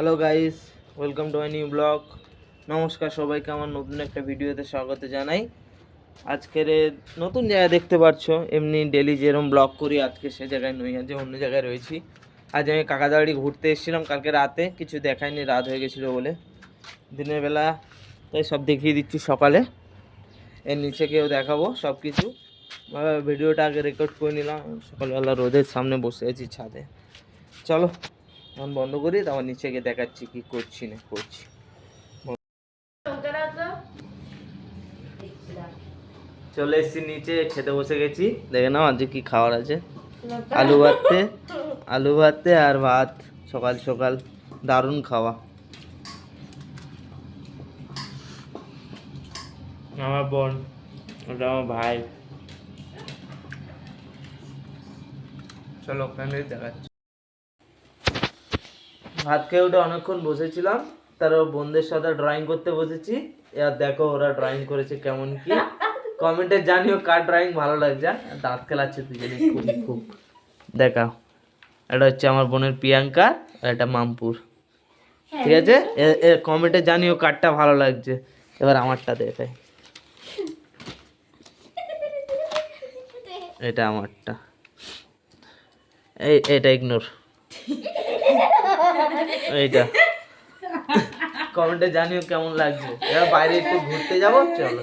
Hello guys, welcome to my new blog. নমস্কার সবাইকে, আমার নতুন একটা ভিডিওতে স্বাগত জানাই। আজকের নতুন জায়গা দেখতে পাচ্ছো, এমনি ডেলি যেরকম ব্লগ করি আজকে সে জায়গায় নই, আজ অন্য জায়গায় রয়েছি। আজ আমি কাকাদাবাড়ি ঘুরতে এসেছিলাম কালকে রাতে, কিছু দেখায়নি, রাত হয়ে গেছিলো বলে। দিনের বেলা তাই সব দেখিয়ে দিচ্ছি সকালে, এর নিচে কেউ দেখাবো সব কিছু। ভিডিওটা আগে রেকর্ড করে নিলাম, সকালবেলা রোদের সামনে বসে আছি ছাদে। চলো এখন বন্ধ করি, তারপর নিচে গিয়ে দেখাচ্ছি কি করছি না করছি। চলে এসেছি নিচে, খেতে বসে গেছি। দেখে নাও আজকে কি খাবার আছে। আলু ভাতে আর ভাত, সকাল সকাল দারুণ খাওয়া। আমার বোন, ওটা আমার ভাই। চলো ওখানে দেখাচ্ছি। ভাত খেয়ে উঠে অনেকক্ষণ বসেছিলাম, তার বন্ধুদের সাথে ড্রয়িং করতে বসেছি। এবার দেখো ওরা ড্রয়িং করেছে কেমন কি, কমেন্টে জানিও কার ড্রয়িং ভালো লাগছে। দাঁত খেলাচ্ছে দুজনে খুবই খুব। দেখাও, এটা হচ্ছে আমার বোনের প্রিয়াঙ্কা আর এটা মামপুর। ঠিক আছে, কমেন্টে জানিও কারটা ভালো লাগছে। এবার আমারটা দেখাই, এটা আমারটা, এটা ইগনোর, এইটা। কমেন্টে জানিও কেমন লাগছে। এবার বাইরে একটু ঘুরতে যাবো, চলো।